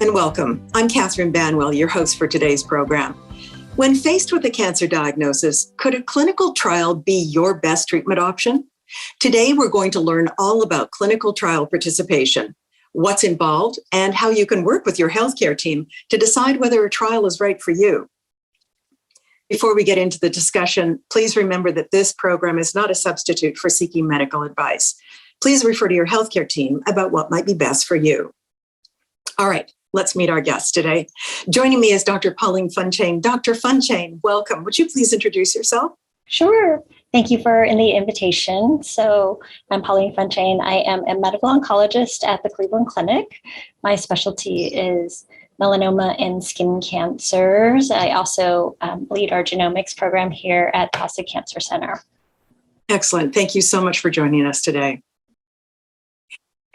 and welcome. I'm Catherine Banwell, your host for today's program. When faced with a cancer diagnosis, could a clinical trial be your best treatment option? Today, we're going to learn all about clinical trial participation, what's involved, and how you can work with your healthcare team to decide whether a trial is right for you. Before we get into the discussion, please remember that this program is not a substitute for seeking medical advice. Please refer to your healthcare team about what might be best for you. All right, let's meet our guest today. Joining me is Dr. Pauline Funchain. Dr. Funchain, welcome. Would you please introduce yourself? Sure. Thank you for the invitation. So I'm Pauline Funchain. I am a medical oncologist at the Cleveland Clinic. My specialty is melanoma and skin cancers. I also lead our genomics program here at Prostate Cancer Center. Excellent. Thank you so much for joining us today.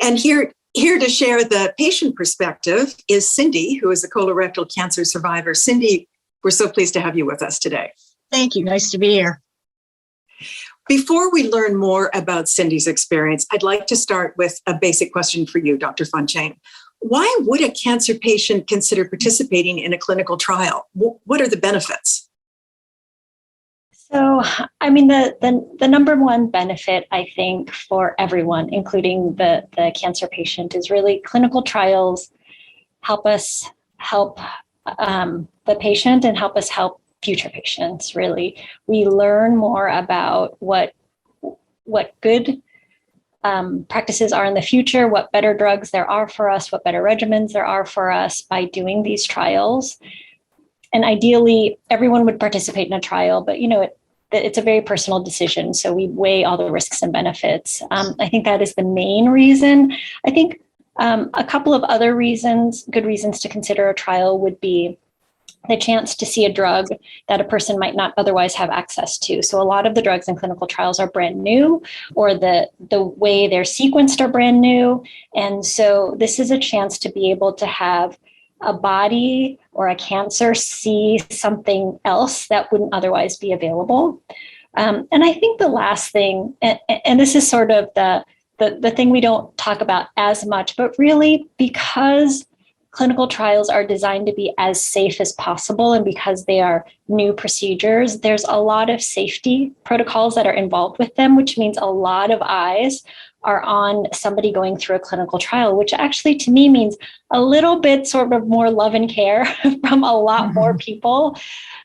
And here to share the patient perspective is Cindi, who is a colorectal cancer survivor. Cindi, we're so pleased to have you with us today. Thank you. Nice to be here. Before we learn more about Cindi's experience, I'd like to start with a basic question for you, Dr. Funchain. Why would a cancer patient consider participating in a clinical trial? What are the benefits? So, the number one benefit, I think, for everyone, including the cancer patient, is really clinical trials help us help the patient and help us help future patients, really. We learn more about what good practices are in the future, what better drugs there are for us, what better regimens there are for us by doing these trials. And ideally, everyone would participate in a trial, but it's a very personal decision. So we weigh all the risks and benefits. I think that is the main reason. I think a couple of other reasons, good reasons to consider a trial would be the chance to see a drug that a person might not otherwise have access to. So a lot of the drugs in clinical trials are brand new, or the way they're sequenced are brand new. And so this is a chance to be able to have a body or a cancer see something else that wouldn't otherwise be available. And I think the last thing, and this is sort of the thing we don't talk about as much, but really because clinical trials are designed to be as safe as possible, and because they are new procedures, there's a lot of safety protocols that are involved with them, which means a lot of eyes are on somebody going through a clinical trial, which actually to me means a little bit sort of more love and care from a lot more people.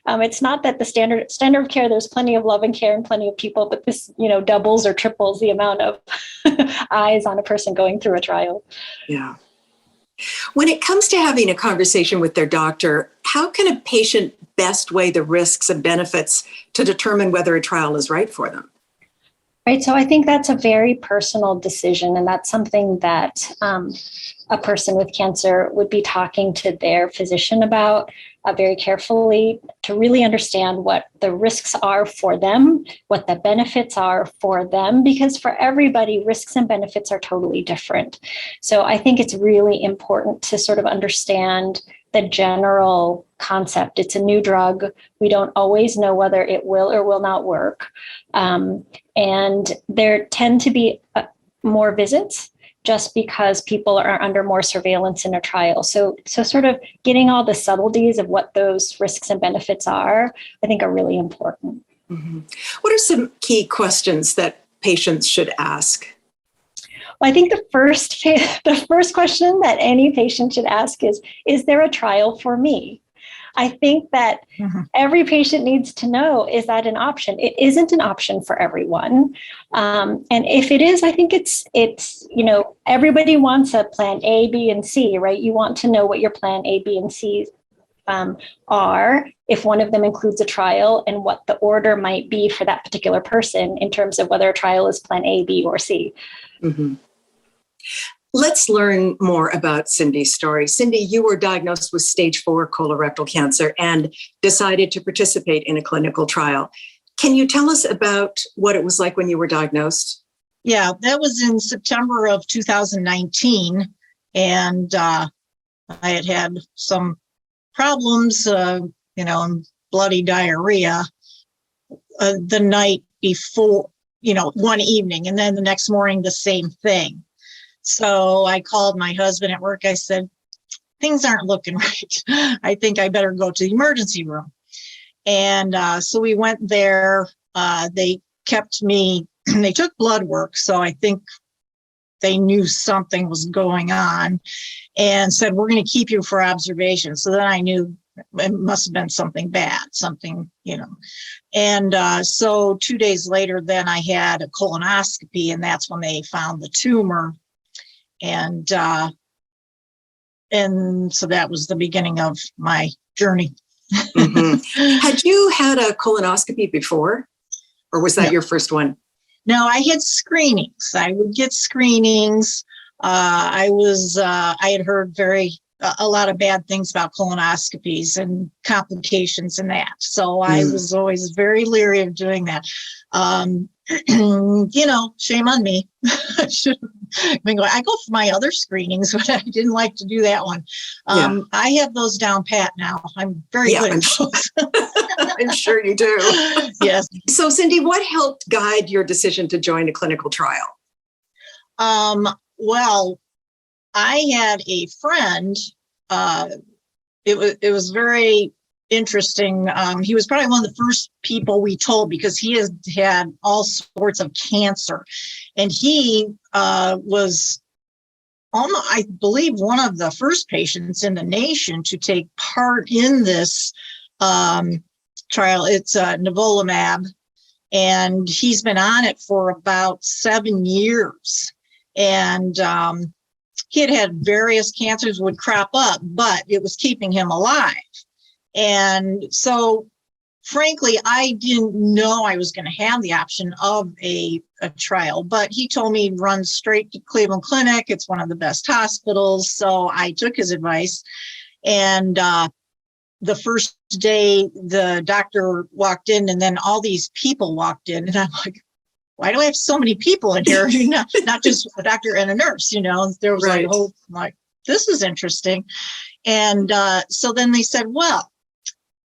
It's not that the standard of care, there's plenty of love and care and plenty of people, but this, doubles or triples the amount of eyes on a person going through a trial. Yeah. When it comes to having a conversation with their doctor, how can a patient best weigh the risks and benefits to determine whether a trial is right for them? Right. So I think that's a very personal decision, and that's something that a person with cancer would be talking to their physician about very carefully to really understand what the risks are for them, what the benefits are for them, because for everybody, risks and benefits are totally different. So I think it's really important to sort of understand the general concept. It's a new drug. We don't always know whether it will or will not work. And there tend to be more visits just because people are under more surveillance in a trial. So sort of getting all the subtleties of what those risks and benefits are, I think are really important. Mm-hmm. What are some key questions that patients should ask? Well, I think the first question that any patient should ask is there a trial for me? I think that every patient needs to know, is that an option? It isn't an option for everyone. And if it is, I think it's everybody wants a plan A, B, and C, right? You want to know what your plan A, B, and C are, if one of them includes a trial, and what the order might be for that particular person in terms of whether a trial is plan A, B, or C. Mm-hmm. Let's learn more about Cindi's story. Cindi, you were diagnosed with stage 4 colorectal cancer and decided to participate in a clinical trial. Can you tell us about what it was like when you were diagnosed? Yeah, that was in September of 2019. And I had some problems, and bloody diarrhea the night before, one evening. And then the next morning, the same thing. So I called my husband at work. I said, things aren't looking right. I think I better go to the emergency room. And so we went there. They kept me, they took blood work. So I think they knew something was going on and said, we're going to keep you for observation. So then I knew it must have been something bad, something, And so 2 days later, then I had a colonoscopy, and that's when they found the tumor. And so that was the beginning of my journey. Mm-hmm. Had you had a colonoscopy before, or was that No. your first one? No, I had screenings. I would get screenings. I had heard a lot of bad things about colonoscopies and complications and that. So I was always very leery of doing that. Shame on me. I should have been going. I go for my other screenings, but I didn't like to do that one. I have those down pat now. I'm very good at those. I'm sure you do. Yes. So, Cindi, what helped guide your decision to join a clinical trial? Well, I had a friend. It was very interesting. He was probably one of the first people we told because he has had all sorts of cancer, and he was almost, I believe, one of the first patients in the nation to take part in this trial. It's nivolumab, and he's been on it for about 7 years. And he had various cancers would crop up, but it was keeping him alive. And so, frankly, I didn't know I was going to have the option of a trial, but he told me run straight to Cleveland Clinic. It's one of the best hospitals. So I took his advice. And the first day, the doctor walked in, and then all these people walked in. And I'm like, why do I have so many people in here? Not just a doctor and a nurse, There was Right. this is interesting. And so then they said, well,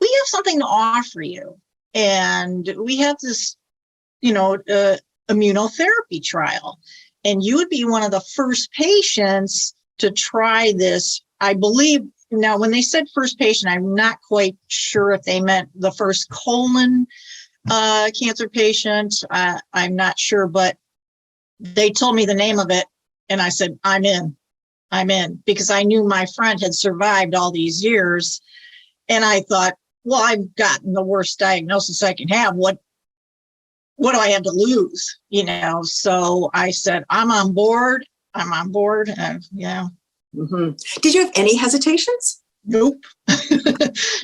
we have something to offer you. And we have this, immunotherapy trial. And you would be one of the first patients to try this. I believe, now when they said first patient, I'm not quite sure if they meant the first colon cancer patient. I'm not sure, but they told me the name of it. And I said, I'm in, because I knew my friend had survived all these years. And I thought, well, I've gotten the worst diagnosis I can have. What do I have to lose? So I said, I'm on board. Mm-hmm. Did you have any hesitations? Nope.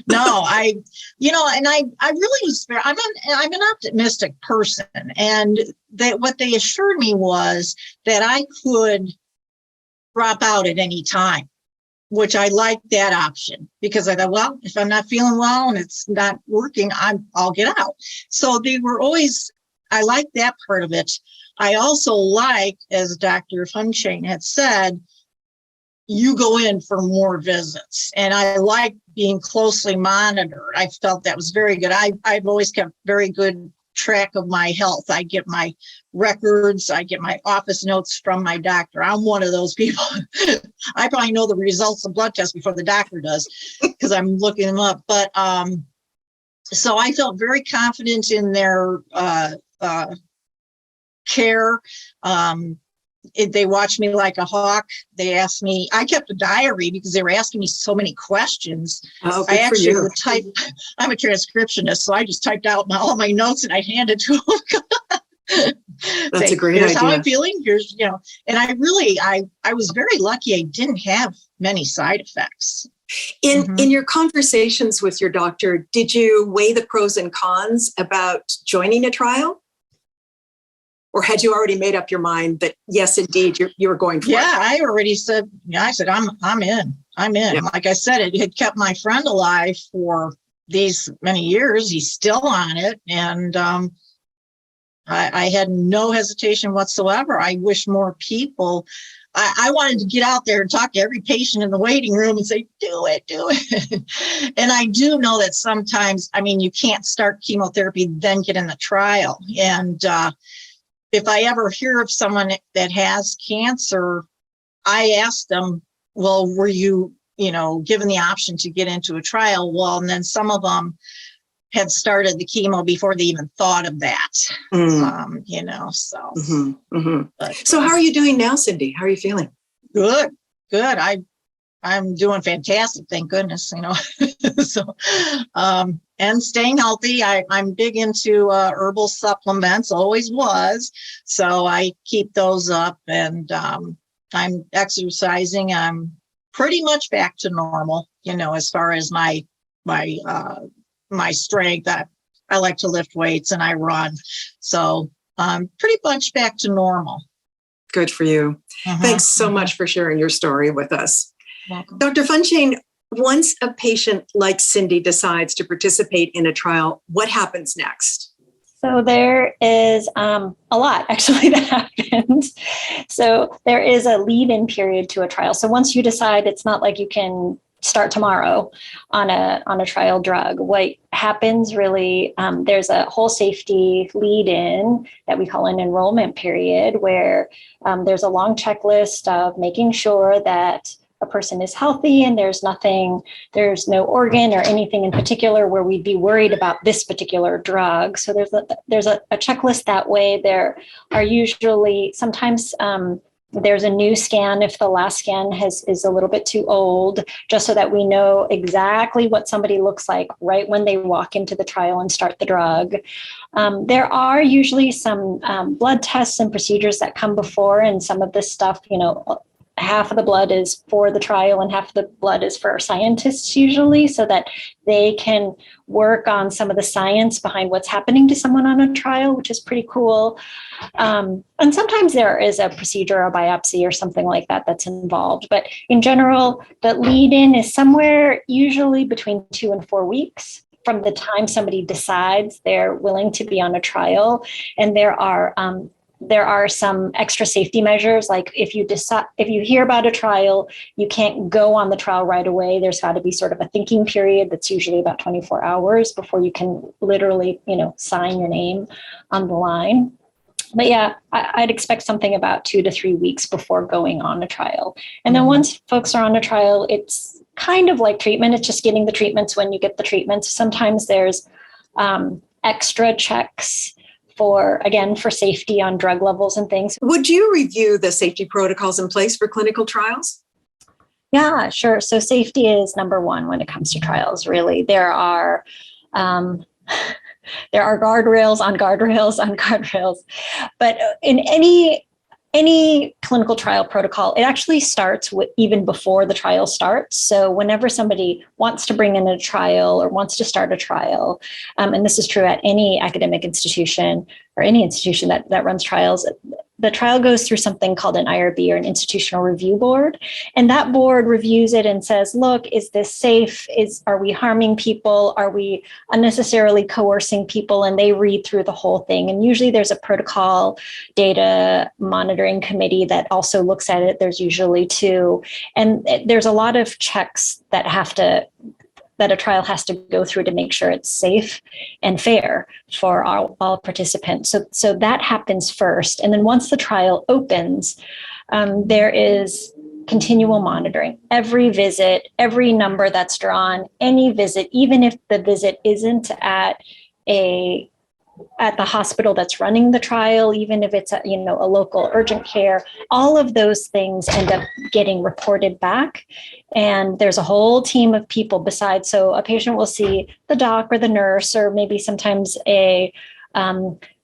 No, and I really was, I'm an optimistic person. And what they assured me was that I could drop out at any time, which I liked that option, because I thought, well, if I'm not feeling well and it's not working, I'll get out. So they were always, I liked that part of it. I also liked, as Dr. Funchain had said, you go in for more visits. And I like being closely monitored. I felt that was very good. I've always kept very good track of my health. I get my records, I get my office notes from my doctor. I'm one of those people. I probably know the results of blood tests before the doctor does, because I'm looking them up. But so I felt very confident in their care. They watched me like a hawk. They asked me, I kept a diary because they were asking me so many questions. Oh, I good for actually you. would type, I'm a transcriptionist, so I just typed out all my notes and I handed to them. That's a great Here's idea. how I'm feeling. Here's, and I was very lucky. I didn't have many side effects. In your conversations with your doctor, did you weigh the pros and cons about joining a trial? Or had you already made up your mind that, yes, indeed, you were going for it? Yeah, I already said, I'm in. Yeah. Like I said, it had kept my friend alive for these many years. He's still on it. And I had no hesitation whatsoever. I wish more people, I wanted to get out there and talk to every patient in the waiting room and say, do it. And I do know that sometimes, you can't start chemotherapy, then get in the trial. And if I ever hear of someone that has cancer, I ask them, well, were you given the option to get into a trial. Well, and then some of them had started the chemo before they even thought of that. So. Mm-hmm, mm-hmm. But, so how are you doing now, Cindi? How are you feeling? Good. I'm doing fantastic, thank goodness, so, and staying healthy. I'm big into herbal supplements, always was. So I keep those up, and I'm exercising. I'm pretty much back to normal, as far as my strength. I like to lift weights and I run. So I'm pretty much back to normal. Good for you. Thanks so much for sharing your story with us. Welcome. Dr. Funchain, once a patient like Cindi decides to participate in a trial, what happens next? So there is a lot actually that happens. So there is a lead-in period to a trial. So once you decide, it's not like you can start tomorrow on a trial drug. What happens really, there's a whole safety lead-in that we call an enrollment period, where there's a long checklist of making sure that a person is healthy and there's no organ or anything in particular where we'd be worried about this particular drug. So there's a checklist that way. There are usually sometimes there's a new scan if the last scan is a little bit too old, just so that we know exactly what somebody looks like right when they walk into the trial and start the drug. There are usually some blood tests and procedures that come before, and some of this stuff, half of the blood is for the trial and half of the blood is for scientists usually, so that they can work on some of the science behind what's happening to someone on a trial, which is pretty cool. And sometimes there is a procedure, a biopsy or something like that that's involved. But in general, the lead-in is somewhere usually between 2 and 4 weeks from the time somebody decides they're willing to be on a trial. And there are some extra safety measures, like if you hear about a trial, you can't go on the trial right away. There's got to be sort of a thinking period that's usually about 24 hours before you can literally, sign your name on the line. But yeah, I'd expect something about 2 to 3 weeks before going on a trial. And then once folks are on a trial, it's kind of like treatment. It's just getting the treatments when you get the treatments. Sometimes there's extra checks for safety on drug levels and things. Would you review the safety protocols in place for clinical trials? Yeah, sure. So safety is number one when it comes to trials, really. There are guardrails on guardrails on guardrails. But in any clinical trial protocol, it actually starts with even before the trial starts. So whenever somebody wants to bring in a trial or wants to start a trial, and this is true at any academic institution or any institution that runs trials, the trial goes through something called an IRB, or an institutional review board. And that board reviews it and says, look, is this safe? Are we harming people? Are we unnecessarily coercing people? And they read through the whole thing. And usually there's a protocol data monitoring committee that also looks at it. There's usually 2. And there's a lot of checks that a trial has to go through to make sure it's safe and fair for all participants. So that happens first. And then once the trial opens, there is continual monitoring. Every visit, every number that's drawn, any visit, even if the visit isn't at the hospital that's running the trial, even if it's a local urgent care, all of those things end up getting reported back. And there's a whole team of people besides. So a patient will see the doc or the nurse, or maybe sometimes a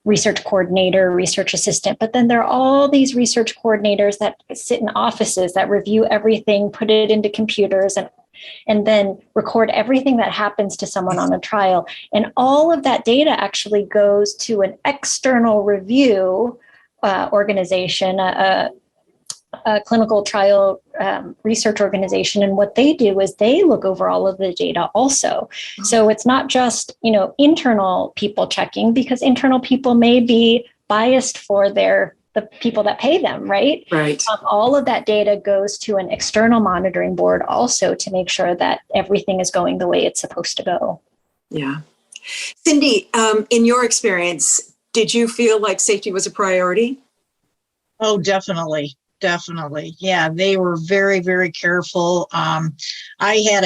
research coordinator, research assistant. But then there are all these research coordinators that sit in offices that review everything, put it into computers, and then record everything that happens to someone on a trial. And all of that data actually goes to an external review organization, a clinical trial research organization. And what they do is they look over all of the data also. So it's not just, internal people checking, because internal people may be biased for the people that pay them, right? Right. All of that data goes to an external monitoring board also to make sure that everything is going the way it's supposed to go. Yeah. Cindi, in your experience, did you feel like safety was a priority? Oh, definitely. Definitely. Yeah, they were very, very careful. I had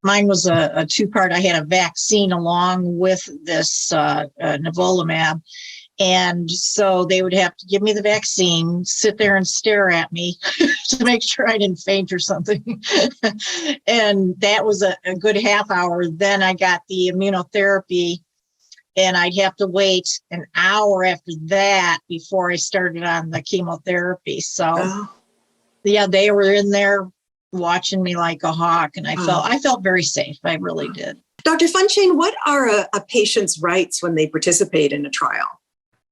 mine was a two-part. I had a vaccine along with this nivolumab. And so they would have to give me the vaccine, sit there and stare at me to make sure I didn't faint or something. And that was a good half hour. Then I got the immunotherapy, and I'd have to wait an hour after that before I started on the chemotherapy. So, yeah, they were in there watching me like a hawk, and I felt very safe. I really did. Dr. Funchain, what are a patient's rights when they participate in a trial?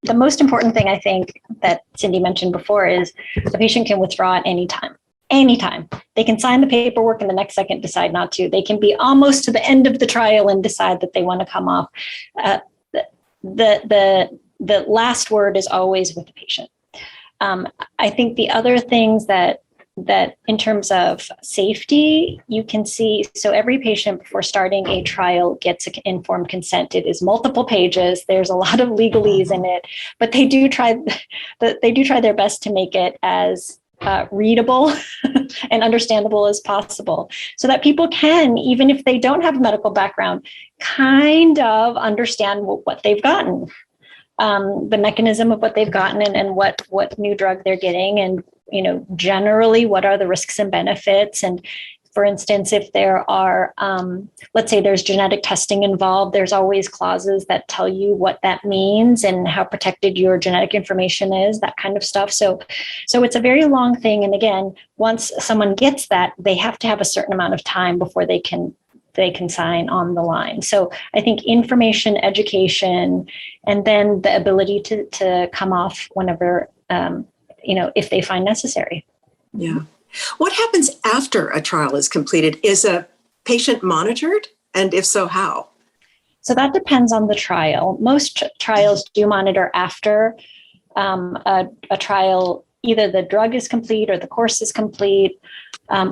The most important thing I think that Cindi mentioned before is the patient can withdraw at any time. Anytime. They can sign the paperwork and the next second decide not to. They can be almost to the end of the trial and decide that they want to come off. The last word is always with the patient. I think the other things that in terms of safety, you can see, so every patient before starting a trial gets an informed consent. It is multiple pages. There's a lot of legalese in it, but they do try their best to make it as readable and understandable as possible, so that people can, even if they don't have a medical background, kind of understand what they've gotten, the mechanism of what they've gotten, and what new drug they're getting, and generally what are the risks and benefits. And for instance, if there are, let's say there's genetic testing involved, there's always clauses that tell you what that means and how protected your genetic information is, that kind of stuff. So it's a very long thing. And again, once someone gets that, they have to have a certain amount of time before they can sign on the line. So I think information, education, and then the ability to come off whenever, if they find necessary. Yeah. What happens after a trial is completed? Is a patient monitored? And if so, how? So that depends on the trial. Most trials do monitor after a trial. Either the drug is complete or the course is complete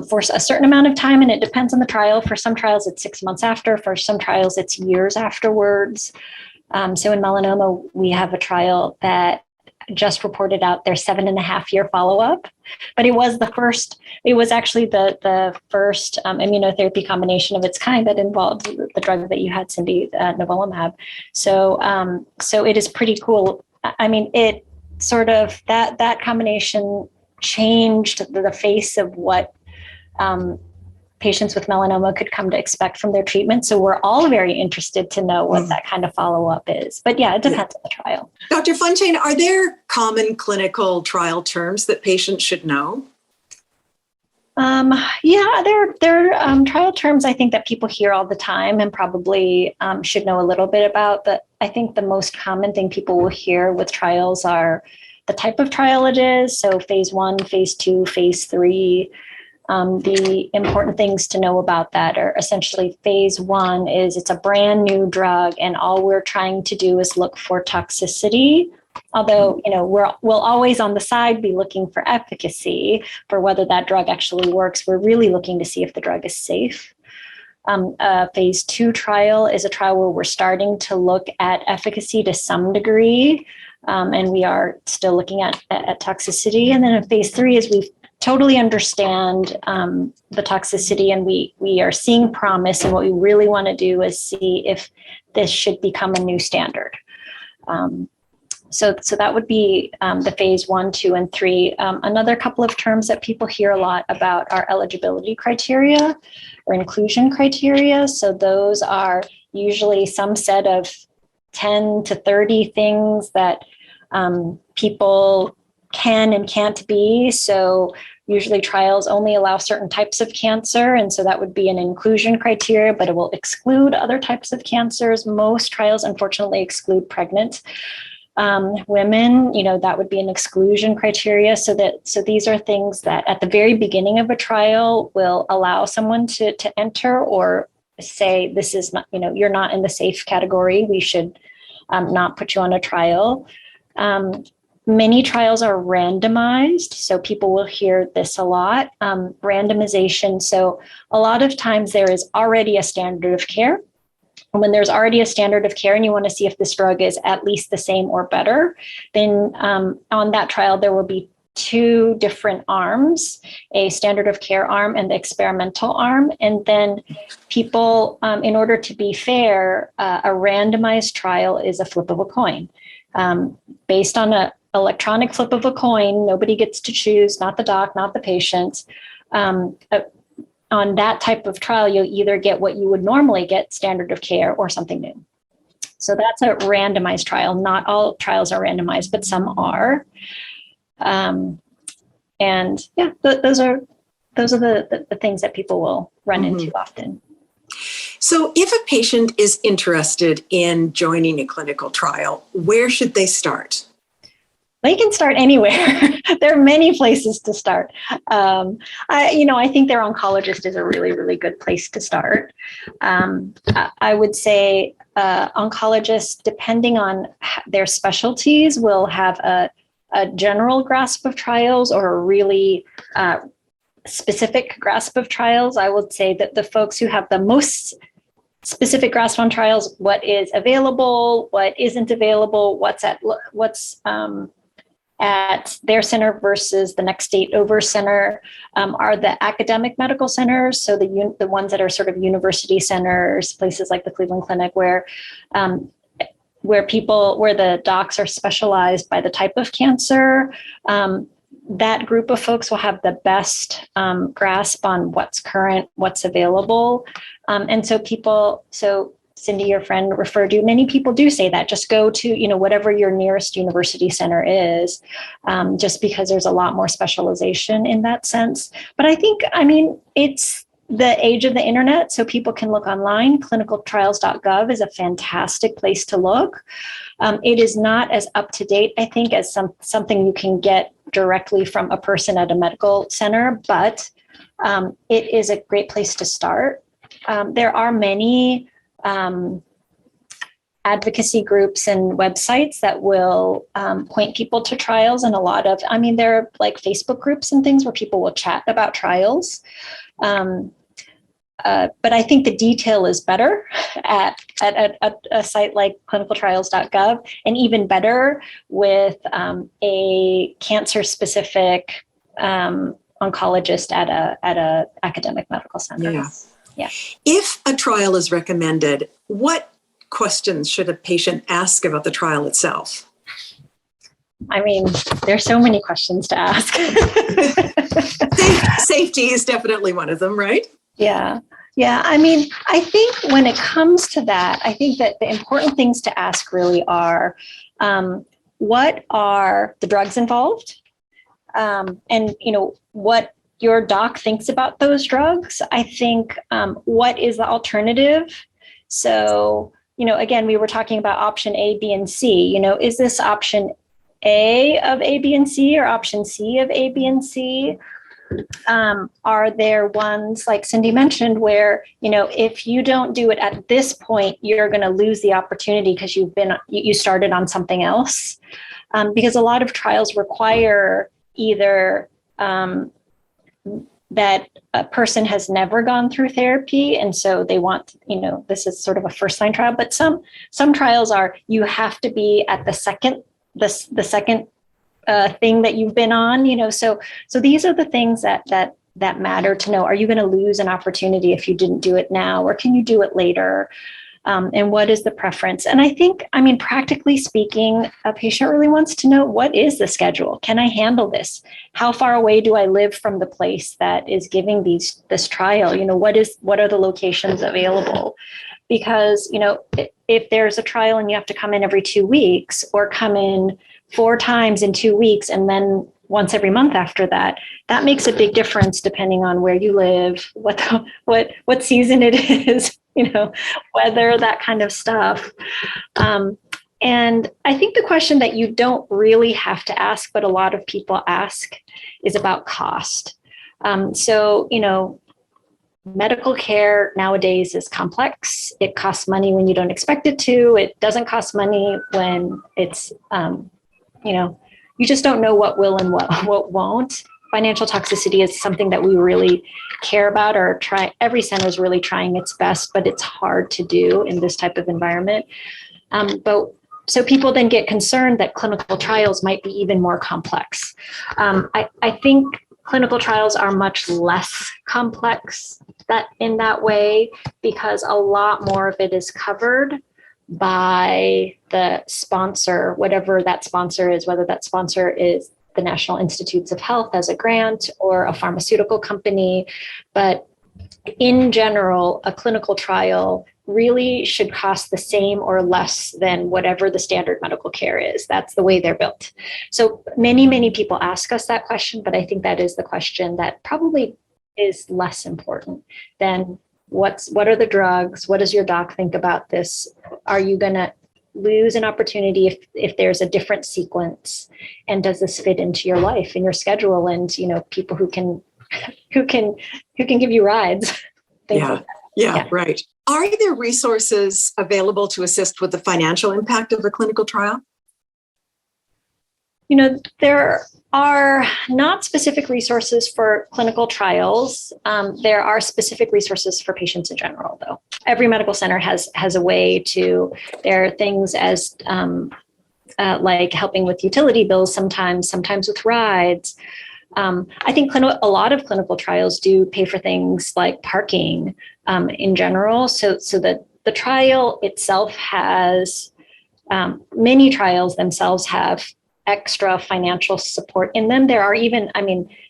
for a certain amount of time. And it depends on the trial. For some trials, it's 6 months after. For some trials, it's years afterwards. So in melanoma, we have a trial that just reported out their 7.5-year follow-up, but it was actually the first immunotherapy combination of its kind that involved the drug that you had, Cindi, nivolumab. So it is pretty cool. I mean, it sort of, that combination changed the face of what patients with melanoma could come to expect from their treatment. So we're all very interested to know what that kind of follow-up is. But yeah, it depends on the trial. Dr. Funchain, are there common clinical trial terms that patients should know? There are trial terms I think that people hear all the time and probably should know a little bit about. But I think the most common thing people will hear with trials are the type of trial it is. So phase 1, phase 2, phase 3. The important things to know about that are essentially phase 1 is it's a brand new drug, and all we're trying to do is look for toxicity. Although, we'll always on the side be looking for efficacy for whether that drug actually works. We're really looking to see if the drug is safe. A phase 2 trial is a trial where we're starting to look at efficacy to some degree, and we are still looking at toxicity. And then a phase 3 is we totally understand the toxicity, and we are seeing promise. And what we really want to do is see if this should become a new standard. So that would be the phase 1, 2, and 3. Another couple of terms that people hear a lot about are eligibility criteria or inclusion criteria. So those are usually some set of 10 to 30 things that people can and can't be. So usually trials only allow certain types of cancer. And so that would be an inclusion criteria, but it will exclude other types of cancers. Most trials, unfortunately, exclude pregnant women. That would be an exclusion criteria. So these are things that at the very beginning of a trial will allow someone to enter or say, this is not, you're not in the safe category. We should not put you on a trial. Many trials are randomized, so people will hear this a lot. Randomization. So a lot of times there is already a standard of care. And when there's already a standard of care and you want to see if this drug is at least the same or better, then on that trial, there will be two different arms, a standard of care arm and the experimental arm. And then people, in order to be fair, a randomized trial is a flip of a coin. Based on an electronic flip of a coin, nobody gets to choose, not the doc, not the patient. On that type of trial, you'll either get what you would normally get, standard of care, or something new. So that's a randomized trial. Not all trials are randomized, but some are. And yeah, those are the things that people will run into often. So if a patient is interested in joining a clinical trial, where should they start? They can start anywhere. There are many places to start. I think their oncologist is a really, really good place to start. I would say oncologists, depending on their specialties, will have a general grasp of trials or a really specific grasp of trials. I would say that the folks who have the most specific grasp on trials, what is available, what isn't available, what's at their center versus the next state over center, are the academic medical centers. So the ones that are sort of university centers, places like the Cleveland Clinic, where the docs are specialized by the type of cancer. That group of folks will have the best grasp on what's current, what's available. And so Cindi, your friend, referred to, many people do say that, just go to, whatever your nearest university center is, just because there's a lot more specialization in that sense. But it's the age of the internet, so people can look online. Clinicaltrials.gov is a fantastic place to look. It is not as up to date, I think, as something you can get directly from a person at a medical center, but it is a great place to start. There are many advocacy groups and websites that will point people to trials, and there are like Facebook groups and things where people will chat about trials. But I think the detail is better at a site like clinicaltrials.gov, and even better with a cancer-specific oncologist at a academic medical center. Yeah. If a trial is recommended, what questions should a patient ask about the trial itself? There's so many questions to ask. Safety is definitely one of them, right? Yeah. I think when it comes to that, I think that the important things to ask really are, what are the drugs involved? And what your doc thinks about those drugs. I think, what is the alternative? So, again, we were talking about option A, B, and C. Is this option A of A, B, and C, or option C of A, B, and C? Are there ones, like Cindi mentioned, where, if you don't do it at this point, you're going to lose the opportunity because you started on something else? Because a lot of trials require either that a person has never gone through therapy, and so they want, this is sort of a first-line trial, but some trials are, you have to be at the second thing that you've been on, so these are the things that matter to know. Are you going to lose an opportunity if you didn't do it now, or can you do it later? And what is the preference? And I think, practically speaking, a patient really wants to know, what is the schedule? Can I handle this? How far away do I live from the place that is giving this trial? What are the locations available? Because, if there's a trial and you have to come in every 2 weeks, or come in 4 times in 2 weeks, and then once every month after that, that makes a big difference depending on where you live, what season it is, weather, that kind of stuff. And I think the question that you don't really have to ask, but a lot of people ask, is about cost. Medical care nowadays is complex. It costs money when you don't expect it to. It doesn't cost money when it's, you just don't know what will and what won't. Financial toxicity is something that we really care about, or every center is really trying its best, but it's hard to do in this type of environment. But So people then get concerned that clinical trials might be even more complex. I think clinical trials are much less complex in that way, because a lot more of it is covered by the sponsor, whatever that sponsor is, whether that sponsor is the National Institutes of Health as a grant or a pharmaceutical company. But in general, a clinical trial really should cost the same or less than whatever the standard medical care is. That's the way they're built. So many people ask us that question, but I think that is the question that probably is less important than what are the drugs? What does your doc think about this? Are you going to lose an opportunity if there's a different sequence? And does this fit into your life and your schedule, and people who can give you rides? Yeah, right. Are there resources available to assist with the financial impact of a clinical trial? There are not specific resources for clinical trials. There are specific resources for patients in general, though. Every medical center has a way to. There are things as like helping with utility bills sometimes with rides. I think a lot of clinical trials do pay for things like parking in general. So that the trial itself has, many trials themselves have extra financial support in them. There are even,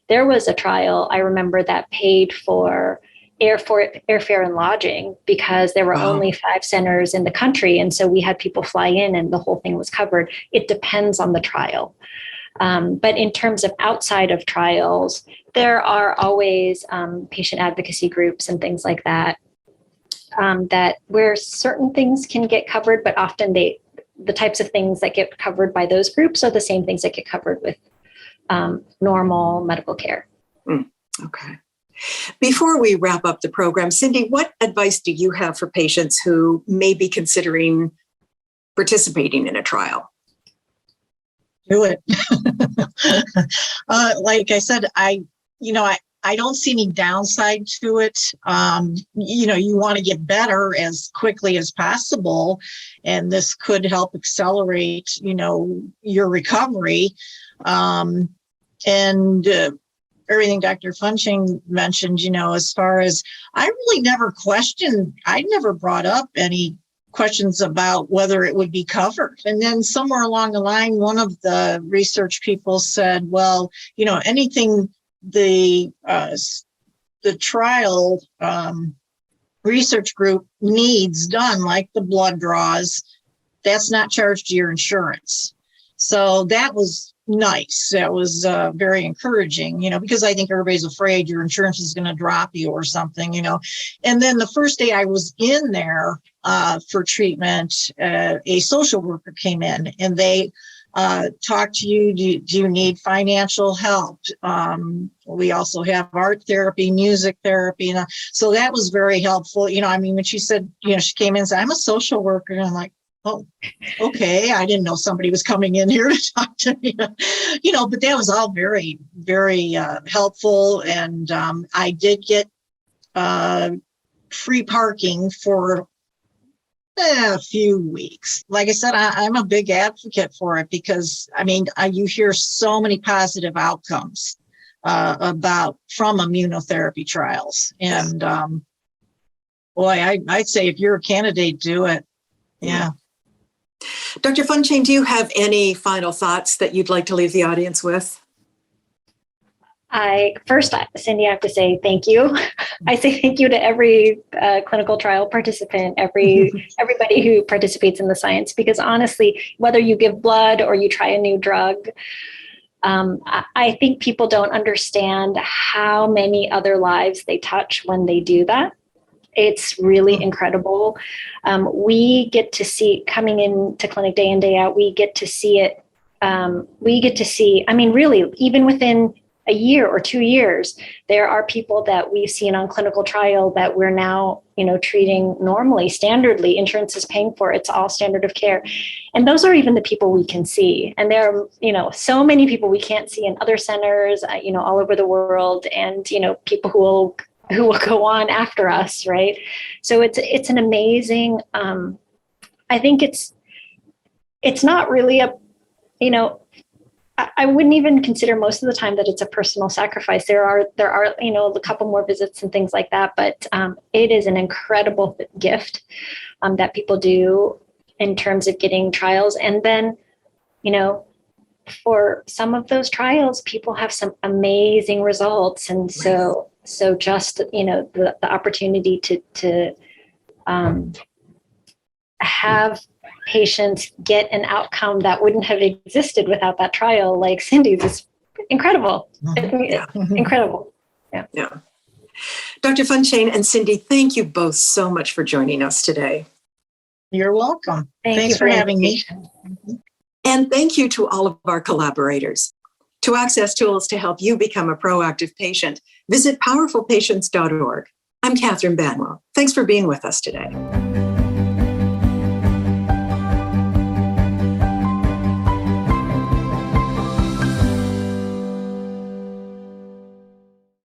there was a trial I remember that paid for airfare and lodging, because there were only 5 centers in the country. And so we had people fly in and the whole thing was covered. It depends on the trial. But in terms of outside of trials, there are always patient advocacy groups and things like that, that where certain things can get covered, but often the types of things that get covered by those groups are the same things that get covered with normal medical care. Okay. Before we wrap up the program, Cindi, what advice do you have for patients who may be considering participating in a trial? Do it. Like I said, I don't see any downside to it. You want to get better as quickly as possible, and this could help accelerate, your recovery. Everything Dr. Funchain mentioned, as far as I never brought up any questions about whether it would be covered. And then somewhere along the line, one of the research people said, well, anything the trial research group needs done, like the blood draws, that's not charged to your insurance. So that was nice. That was very encouraging, because I think everybody's afraid your insurance is going to drop you or something, And then the first day I was in there for treatment, a social worker came in and they talk to you. Do you need financial help? We also have art therapy, music therapy. So that was very helpful. When she said, she came in and said, I'm a social worker. And I'm like, oh, okay. I didn't know somebody was coming in here to talk to me, but that was all very, very helpful. And I did get free parking for a few weeks. Like I said, I'm a big advocate for it because, you hear so many positive outcomes from immunotherapy trials. And I'd say if you're a candidate, do it. Yeah. Dr. Funchain, do you have any final thoughts that you'd like to leave the audience with? Cindi, I have to say thank you. I say thank you to every clinical trial participant, everybody who participates in the science, because honestly, whether you give blood or you try a new drug, I think people don't understand how many other lives they touch when they do that. It's really incredible. We get to see, coming into clinic day in, day out, we get to see it. Really, even within a year or 2 years, there are people that we've seen on clinical trial that we're now, treating normally, standardly. Insurance is paying for it. It's all standard of care. And those are even the people we can see. And there are, so many people we can't see in other centers, all over the world, and, people who will go on after us, right? So it's an amazing, I think it's not really a, I wouldn't even consider most of the time that it's a personal sacrifice. There are, a couple more visits and things like that, but it is an incredible gift that people do in terms of getting trials. And then, for some of those trials, people have some amazing results. And so just, the opportunity to have patients get an outcome that wouldn't have existed without that trial, like Cindy's, is incredible. Yeah. Incredible. Yeah. Dr. Funchain and Cindi, thank you both so much for joining us today. You're welcome. Thanks you for having me. And thank you to all of our collaborators. To access tools to help you become a proactive patient, visit powerfulpatients.org. I'm Catherine Banwell. Thanks for being with us today.